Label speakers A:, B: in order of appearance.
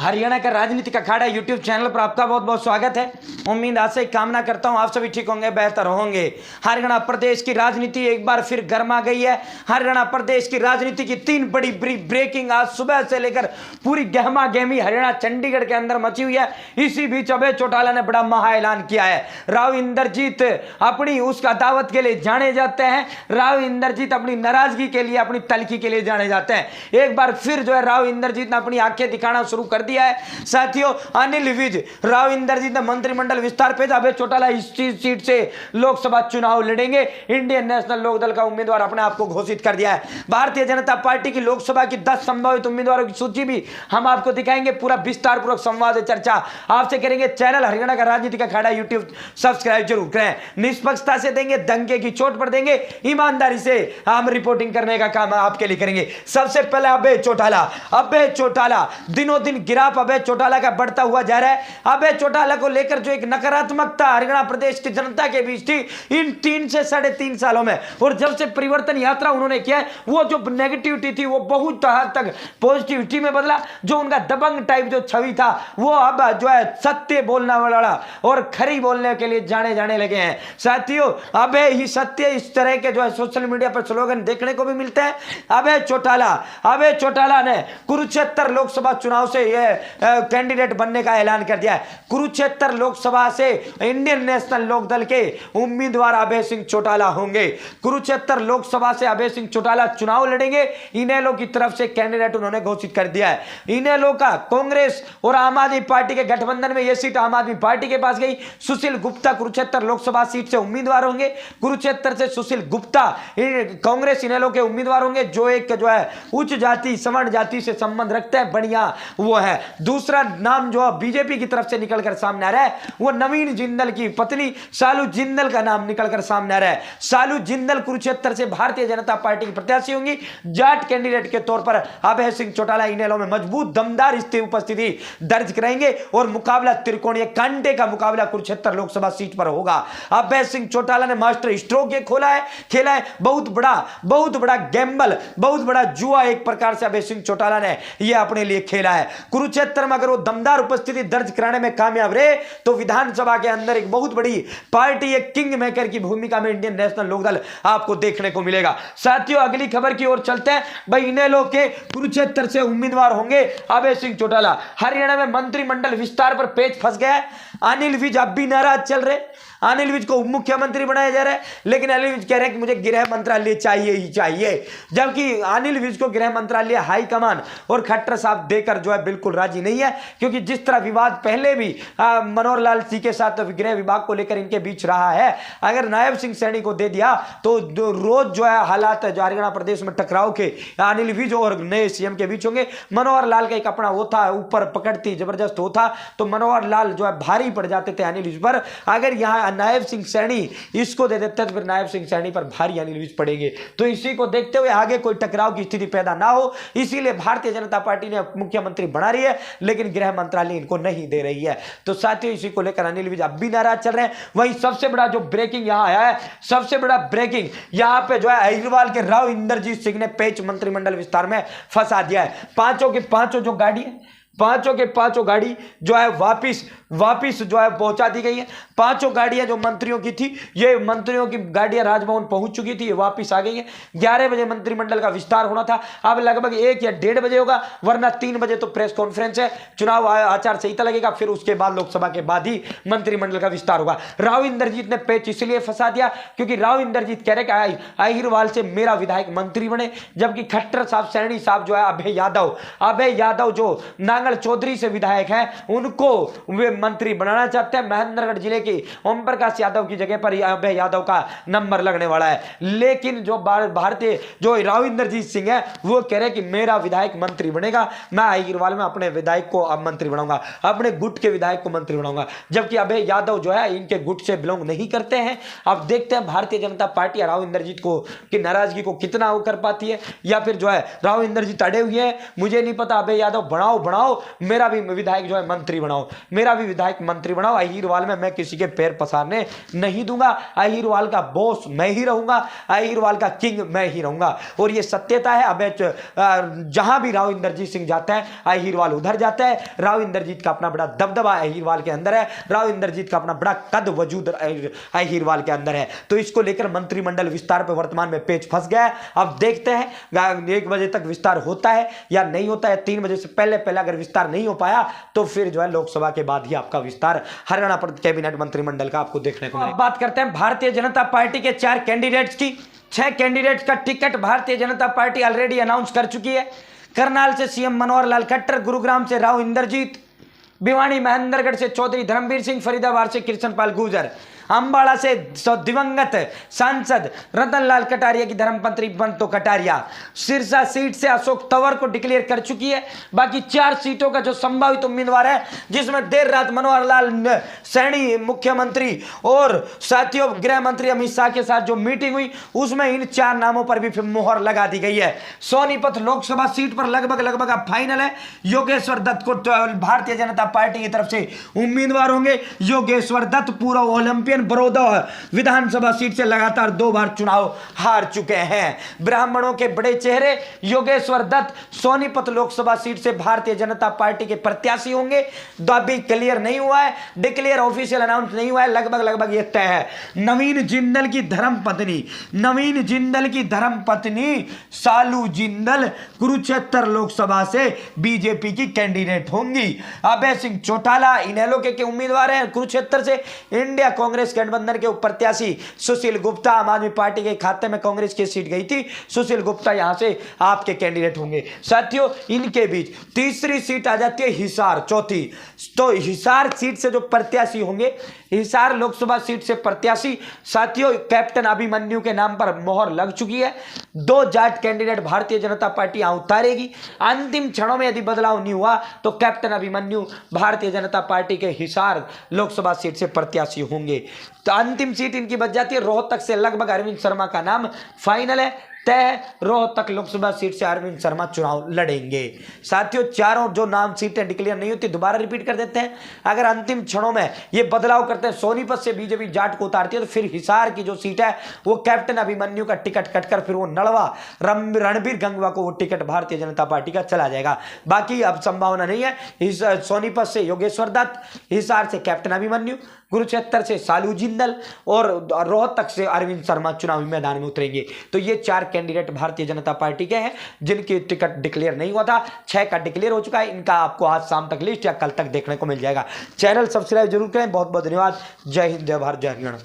A: हरियाणा का राजनीतिक अखाड़ा YouTube channel पर आपका बहुत बहुत स्वागत है। उम्मीद आशा ही कामना करता हूं आप सभी ठीक होंगे, बेहतर होंगे। हरियाणा प्रदेश की राजनीति एक बार फिर गर्मा गई है। हरियाणा प्रदेश की राजनीति की तीन बड़ी ब्रेकिंग आज सुबह से लेकर पूरी गहमा गहमी हरियाणा चंडीगढ़ के अंदर मची हुई है। इसी बीच अभय चौटाला ने बड़ा महा ऐलान किया है। राव इंद्रजीत अपनी उसका दावत के लिए जाने जाते हैं। राव इंद्रजीत अपनी नाराजगी के लिए, अपनी तलखी के लिए जाने जाते हैं। एक बार फिर जो है राव इंद्रजीत ने अपनी आंखें दिखाना शुरू कर दिया है। साथियों, अनिल विज राव इंद्रजीत ने मंत्रिमंडल विस्तार पे अभय चौटाला इस सीट से लोकसभा चुनाव लड़ेंगे। इंडियन नेशनल लोकदल का उम्मीदवार अपने आप को घोषित कर दिया है। भारतीय जनता पार्टी की लोकसभा की 10 संभावित उम्मीदवारों की सूची भी हम आपको दिखाएंगे। पूरा विस्तार पूर्वक संवाद चर्चा आपसे करेंगे। चैनल हरियाणा का राजनीतिक अखाड़ा यूट्यूब सब्सक्राइब जरूर करें। निष्पक्षता से देंगे, दंगे की चोट पर देंगे, ईमानदारी से हम रिपोर्टिंग करने का काम आपके लिए करेंगे। सबसे पहले अभय चौटाला दिनों दिन गिराफ अभय चौटाला का बढ़ता हुआ जा रहा है। अभय चौटाला को लेकर जो एक नकारात्मकता हरियाणा प्रदेश की जनता के बीच थी इन 3 से 3.5 सालों में, और जब से परिवर्तन यात्रा उन्होंने किया है, वो जो नेगेटिविटी थी वो बहुत हद तक पॉजिटिविटी में बदला। जो उनका दबंग टाइप जो छवि था वो अब जो है सत्य बोलने वाला और खरी बोलने के लिए जाने लगे हैं। साथियों, अभय ही सत्य, इस तरह के जो है सोशल मीडिया पर स्लोगन देखने को भी मिलते हैं। अभय चौटाला ने कुरुक्षेत्र लोकसभा चुनाव से कैंडिडेट बनने का ऐलान कर दिया है। कुरुक्षेत्र लोकसभा से इंडियन नेशनल लोकदल के उम्मीदवार अभय सिंह चौटाला होंगे। कुरुक्षेत्र लोकसभा से अभय सिंह चौटाला चुनाव लड़ेंगे। इनेलो की तरफ से कैंडिडेट उन्होंने घोषित कर दिया है। इनेलो का कांग्रेस और आम आदमी पार्टी के गठबंधन में यह सीट आम आदमी पार्टी के पास गई। सुशील गुप्ता कुरुक्षेत्र लोकसभा सीट से उम्मीदवार होंगे। कुरुक्षेत्र से सुशील गुप्ता कांग्रेस इनेलो के उम्मीदवार होंगे, जो एक जो है उच्च जाति सवर्ण जाति से संबंध रखते हैं, बढ़िया वो है। दूसरा नाम जो बीजेपी की तरफ से निकलकर सामने आ रहा है वो नवीन जिंदल की पत्नी सालू जिंदल का नाम निकलकर सामने आ रहा है। सालू जिंदल कुरुक्षेत्र से भारतीय जनता पार्टी की प्रत्याशी होंगी। जाट कैंडिडेट के तौर पर अभय सिंह चौटाला इनेलो में मजबूत दमदार उपस्थिति दर्ज कराएंगे और मुकाबला त्रिकोणीय कांटे का मुकाबला कुरुक्षेत्र लोकसभा सीट पर होगा। अभय सिंह चौटाला ने मास्टर स्ट्रोक खेला है। बहुत बड़ा गैम्बल, बहुत बड़ा जुआ एक प्रकार से अभय सिंह चौटाला ने यह अपने लिए खेला है। कुरुक्षेत्र में अगर वो दमदार उपस्थिति दर्ज कराने में कामयाब रहे तो विधानसभा के अंदर एक बहुत बड़ी पार्टी, एक किंग मेकर की भूमिका में इंडियन नेशनल लोकदल आपको देखने को मिलेगा। साथियों, अगली खबर की ओर चलते हैं। भाई, इनेलो के कुरुक्षेत्र से उम्मीदवार होंगे अभय सिंह चौटाला। हरियाणा में मंत्रिमंडल विस्तार पर पेच फंस गया है। अनिल विज अब भी नाराज चल रहे। अनिल विज को उप मुख्यमंत्री बनाया जा रहा है, लेकिन अनिल विज कह रहे हैं कि मुझे गृह मंत्रालय चाहिए ही चाहिए। जबकि अनिल विज को गृह मंत्रालय हाईकमान और खट्टर साहब देकर जो है बिल्कुल राजी नहीं है, क्योंकि जिस तरह विवाद पहले भी मनोहर लाल सिंह के साथ गृह विभाग को लेकर इनके बीच रहा है, अगर नायब सिंह सैनी को दे दिया तो रोज जो है हालात जो हरियाणा प्रदेश में टकराव के अनिल विज और नए सीएम के बीच होंगे। मनोहर लाल का एक अपना वो था, ऊपर पकड़ती जबरदस्त होता, तो मनोहर लाल जो है भारी पड़ जाते थे अनिल विज पर। अगर यहाँ नायब सिंह सैनी इसको दे देते तो फिर नायब सिंह सैनी पर भारी अनिल विज पड़ेंगे। तो इसी को देखते हुए आगे कोई टकराव की स्थिति पैदा ना हो, इसीलिए भारतीय जनता पार्टी ने मुख्यमंत्री बना रही है, लेकिन गृह मंत्रालय इनको नहीं दे रही है। तो साथियों, इसी को लेकर अनिल विज अब भी नाराज चल रहे हैं। वहीं सबसे बड़ा जो ब्रेकिंग यहां आया है, सबसे बड़ा ब्रेकिंग यहां पे जो है अहिरवाल के राव इंद्रजीत सिंह ने पेच मंत्रिमंडल विस्तार में फंसा दिया है। पांचों के पांचों जो गाड़ी है, पांचों के पांचों गाड़ी जो है वापिस जो है पहुंचा दी गई है। पांचों गाड़ियां जो मंत्रियों की थी, ये मंत्रियों की गाड़ियां राजभवन पहुंच चुकी थी, ये वापिस आ गई है। 11 बजे मंत्रिमंडल का विस्तार होना था, अब लगभग 1 या 1:30 बजे होगा, वरना 3 बजे तो प्रेस कॉन्फ्रेंस है, चुनाव आचार संहिता लगेगा, फिर उसके बाद लोकसभा के बाद ही मंत्रिमंडल का विस्तार होगा। राव इंद्रजीत ने पेच इसलिए फंसा दिया क्योंकि राव इंद्रजीत कह रहे कि अहिरवाल से मेरा विधायक मंत्री बने, जबकि खट्टर साहब सैनी साहब जो है अभय यादव जो नांगल चौधरी से विधायक हैं, उनको वे मंत्री बनाना चाहते हैं। महेंद्रगढ़ जिले की ओम प्रकाश यादव की जगह पर अभय यादव का नंबर लगने वाला है। लेकिन जो भारतीय जो राव इंद्रजीत सिंह है वो कह रहे कि मेरा विधायक मंत्री बनेगा, मैं अहिरवाल में अपने विधायक को अब मंत्री बनाऊंगा, अपने गुट के विधायक को मंत्री बनाऊंगा। जबकि अभय यादव जो है इनके गुट से बिलोंग नहीं करते हैं। अब देखते हैं भारतीय जनता पार्टी राव इंद्रजीत को की नाराजगी को कितना वो कर पाती है, या फिर जो है राव इंद्रजीत अड़े हुए हैं, मुझे नहीं पता, अभय यादव बनाओ, मेरा भी विधायक जो है मंत्री बनाओ, मेरा भी विधायक मंत्री बनाओ, अहीरवाल में मैं किसी के पैर पसारने नहीं दूंगा, अहीरवाल का बॉस मैं ही रहूंगा, अहीरवाल का किंग मैं ही रहूंगा। और ये सत्यता है। अब जहां भी राव इंद्रजीत सिंह जाता है अहीरवाल उधर जाता है। राव इंद्रजीत का अपना बड़ा दबदबा अहीरवाल के अंदर है, राव इंद्रजीत का अपना बड़ा कद वजूद अहीरवाल के अंदर है। तो इसको लेकर मंत्रिमंडल विस्तार पर वर्तमान में पेच फंस गया है। अब देखते हैं 1 बजे तक विस्तार होता है या नहीं होता है। 3 बजे से पहले अगर विस्तार नहीं हो पाया तो फिर जो है लोकसभा के बाद ही आपका विस्तार हरियाणा कैबिनेट मंत्रिमंडल का आपको देखने को मिलेगा। बात करते हैं भारतीय जनता पार्टी के 4 कैंडिडेट्स की। 6 कैंडिडेट्स का ticket Bharatiya Janata party already announce कर चुकी है। करनाल से सीएम मनोहर लाल खट्टर, गुरुग्राम से राव इंद्रजीत, भिवानी महेंद्रगढ़ से चौधरी धर्मवीर सिंह, फरीदाबाद से कृष्णपाल गुर्जर, अंबाला से दिवंगत सांसद रतनलाल कटारिया की धर्मपत्नी बंतो कटारिया, सिरसा सीट से अशोक तंवर को डिक्लेयर कर चुकी है। बाकी 4 सीटों का जो संभावित उम्मीदवार है, जिसमें देर रात मनोहर लाल सैनी मुख्यमंत्री और साथियों गृह मंत्री अमित शाह के साथ जो मीटिंग हुई उसमें इन 4 नामों पर भी फिर मोहर लगा दी गई है। सोनीपत लोकसभा सीट पर लगभग अब फाइनल है। योगेश्वर दत्त को भारतीय जनता पार्टी की तरफ से उम्मीदवार होंगे। योगेश्वर दत्त पूर्व ओलंपियन बड़ौदा विधानसभा सीट से लगातार 2 बार चुनाव हार चुके हैं। ब्राह्मणों के बड़े चेहरे योगेश्वर दत्त सोनीपत लोकसभा सीट से भारतीय जनता पार्टी के प्रत्याशी होंगे। अभी क्लियर नहीं हुआ है, डिक्लेयर ऑफिशियल अनाउंस नहीं हुआ है, लगभग ये तय है। नवीन जिंदल की धर्मपत्नी सालू जिंदल कुरुक्षेत्र लोकसभा से बीजेपी की कैंडिडेट होंगी। अभय सिंह चौटाला इनेलो के उम्मीदवार हैं कुरुक्षेत्र से। इंडिया कांग्रेस गठबंधन के प्रत्याशी सुशील गुप्ता, आम आदमी पार्टी के खाते में कांग्रेस की सीट गई थी, सुशील गुप्ता यहां से आपके कैंडिडेट होंगे। साथियों इनके बीच तीसरी सीट आ जाती है हिसार, चौथी। तो हिसार सीट से जो प्रत्याशी होंगे, हिसार लोकसभा सीट से प्रत्याशी साथियों कैप्टन अभिमन्यु के नाम पर मोहर लग चुकी है। 2 जाट कैंडिडेट भारतीय जनता पार्टी यहां उतारेगी। अंतिम क्षणों में यदि बदलाव नहीं हुआ तो कैप्टन अभिमन्यु भारतीय जनता पार्टी के हिसार लोकसभा सीट से प्रत्याशी होंगे। तो अंतिम सीट इनकी बच जाती है रोहतक से। लगभग अरविंद शर्मा का नाम फाइनल है, तय। रोहतक लोकसभा सीट से अरविंद शर्मा चुनाव लड़ेंगे। साथियों चारों जो नाम सीटें डिक्लेयर नहीं होती, दोबारा रिपीट कर देते हैं। अगर अंतिम क्षणों में ये बदलाव करते हैं, सोनीपत से बीजेपी जाट को उतारती है, तो फिर हिसार की जो सीट है वो कैप्टन अभिमन्यु का टिकट कटकर फिर वो नड़वा रणबीर गंगवा को वो टिकट भारतीय जनता पार्टी का चला जाएगा। बाकी अब संभावना नहीं है। सोनीपत से योगेश्वर दत्त, हिसार से कैप्टन अभिमन्यु, कुरुक्षेत्र से सालू जिंदल और रोहतक से अरविंद शर्मा चुनावी मैदान में उतरेंगे। तो ये 4 कैंडिडेट भारतीय जनता पार्टी के हैं जिनकी टिकट डिक्लेयर नहीं हुआ था। 6 का डिक्लेयर हो चुका है। इनका आपको आज शाम तक लिस्ट या कल तक देखने को मिल जाएगा। चैनल सब्सक्राइब जरूर करें। बहुत बहुत धन्यवाद। जय हिंद, जय भारत, जय हरियाणा।